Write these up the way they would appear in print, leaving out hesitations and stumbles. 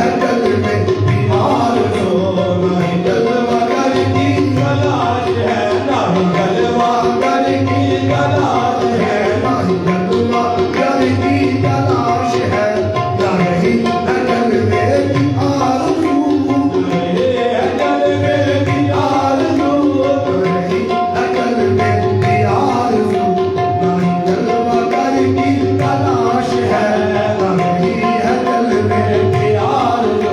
है जलवे की आरज़ू, नहीं जलवा कर की तलाश है, नहीं जलवा कर की तलाश है, नहीं जलवा कर की तलाश है, या नहीं है जलवे की आरज़ू, नहीं है जलवे की आरज़ू, नहीं है जलवे की आरज़ू, नहीं जलवा कर की तलाश है, नहीं है जलवे की आरज़ू,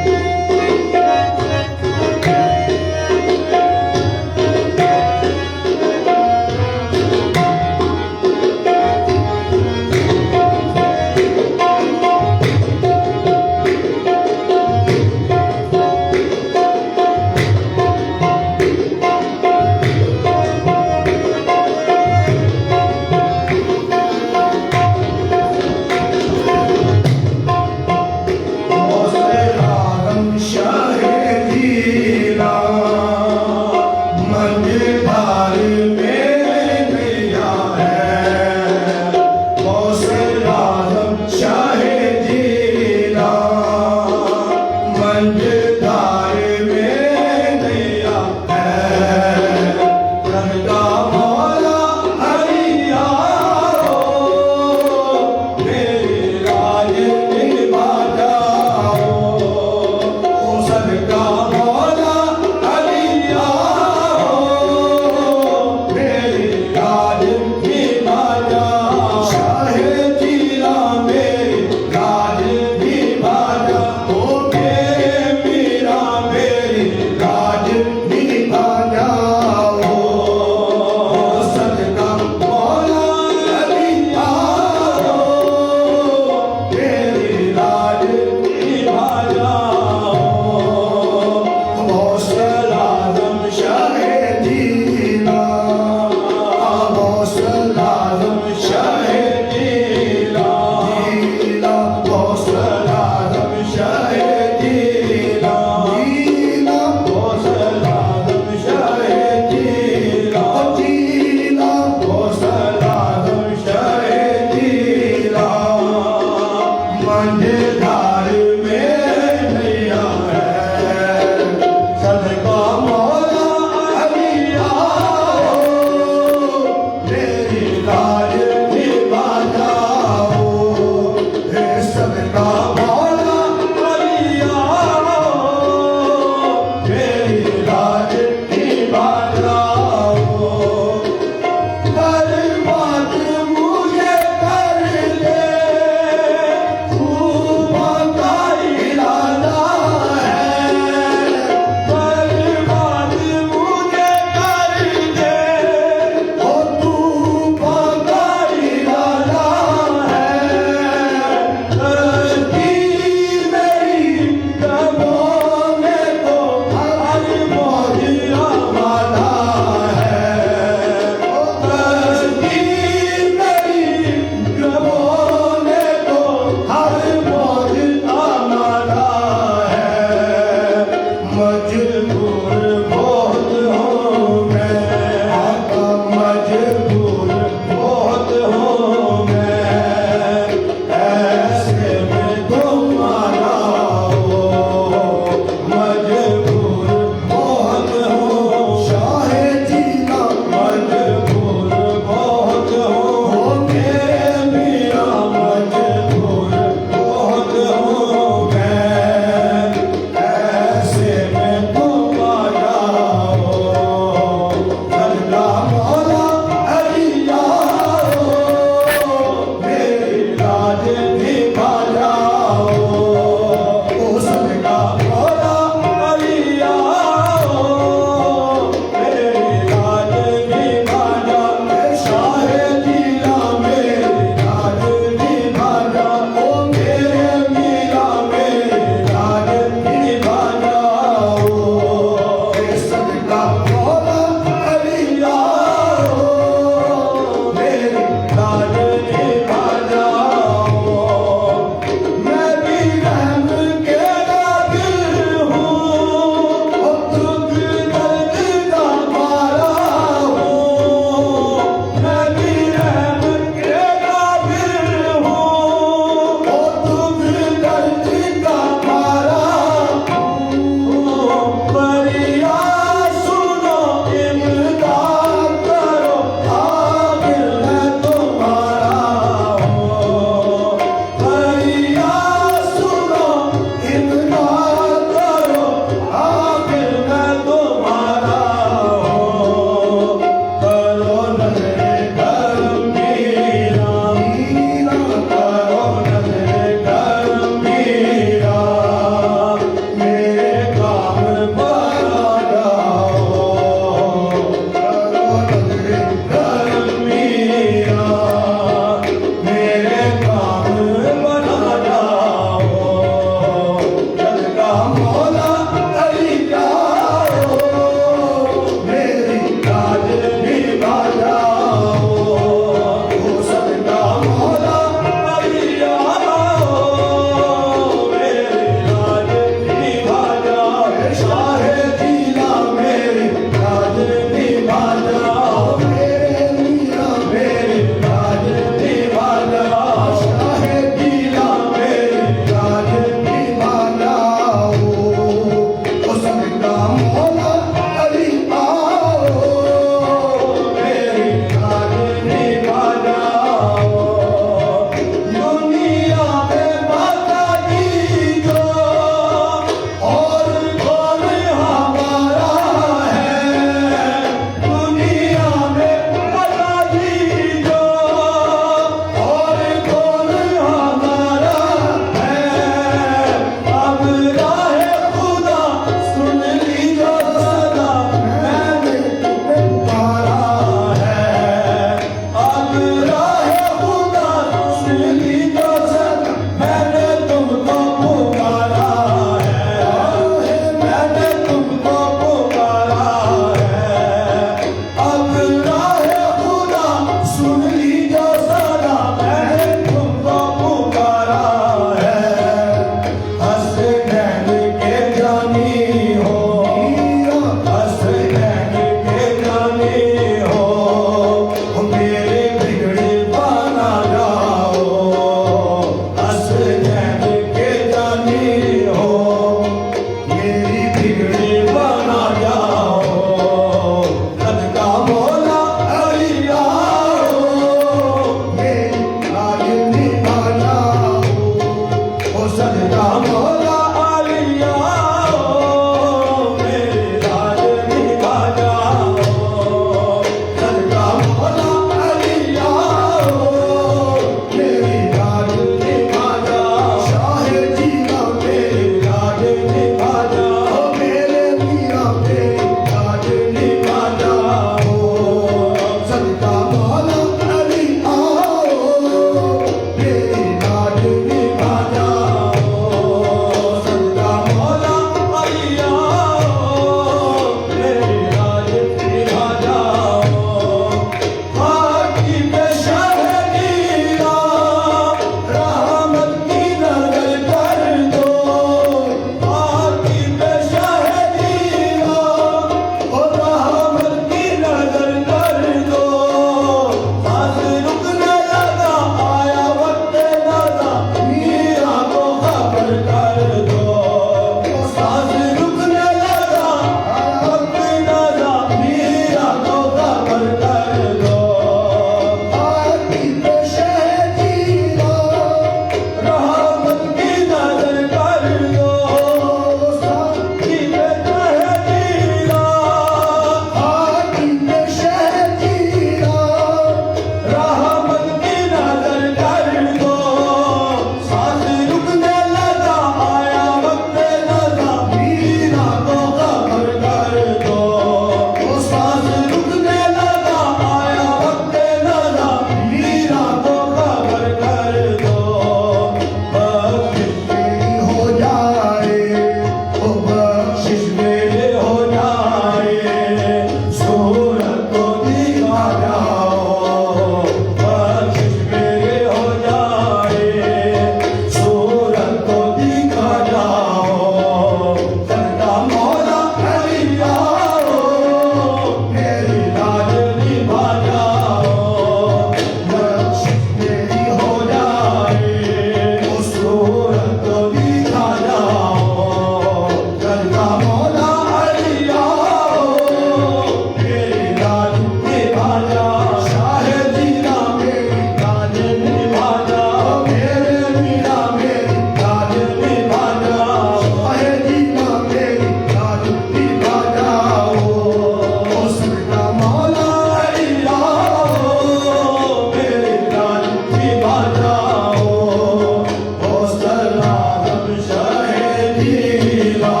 मेरा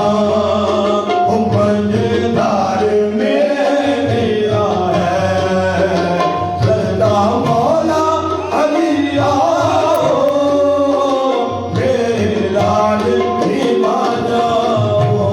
हो पंजदार मेरा है सदा मौला अली आओ मेरे लाल की बाजाओ।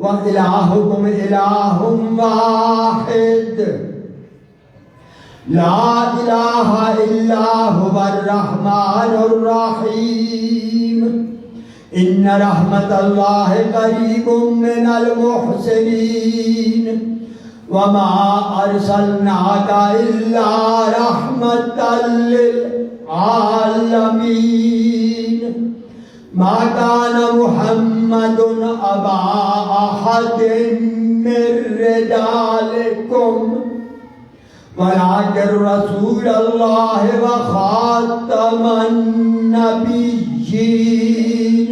व इलाहुकुम इलाहुम वाहिद ला इलाहा इल्ला हुवर रहमानुर रहीम इन्न रहमतल्लाहि करीबुम मिनल मुहसिनीन वमा अरसलनाका इल्ला रहमतल लिल आलमीन मा कान मुहम्मदुन अबा अहदिन मिर रिजालिकुम वलाकिन रसूलल्लाह व खातमन नबिय्यीन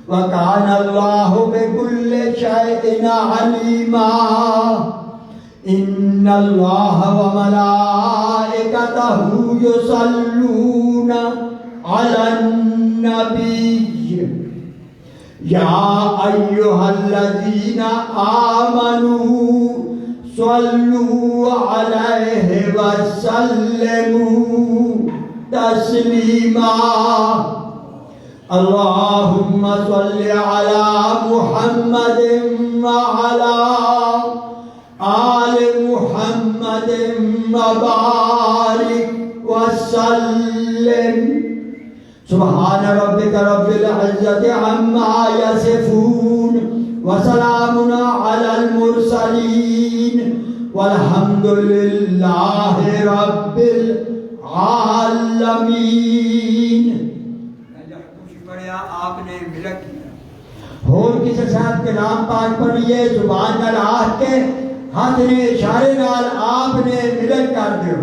व कान अल्लाहु बिकुल्लि शैइन अलीमा इन्नल्लाह व मलाइकतहु युसल्लूना अलन नबिय्य या अय्युहल्लज़ीना आमनू सल्लू अलैहि वसल्लिमू तस्लीमा अल्लाहुम्मा सल्लि अला मुहम्मदिन व अला आलि मुहम्मदिन व बारिक व सल्लिम सुब्हान रब्बिका रब्बिल इज्जति अम्मा यसिफून व सलामुन अलल मुरसलीन वल्हम्दुलिल्लाहि रब्बिल आलमीन। पढ़िया आपने मिलक किया होर किसी साथ के नाम पाक पढ़िए जुबान नाल आख के हाथ ने इशारे नाल आपने मिलक कर दियो।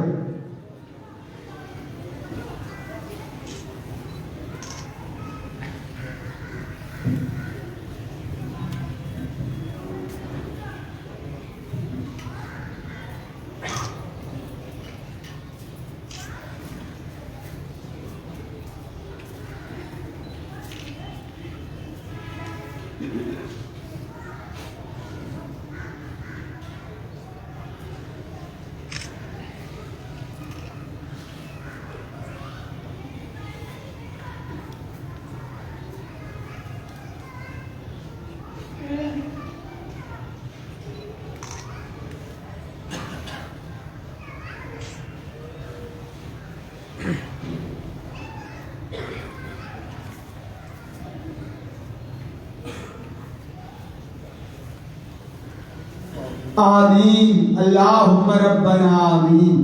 आमीन अल्लाहुम्मा रब्बना आमीन।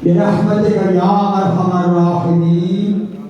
बिरहमतिका या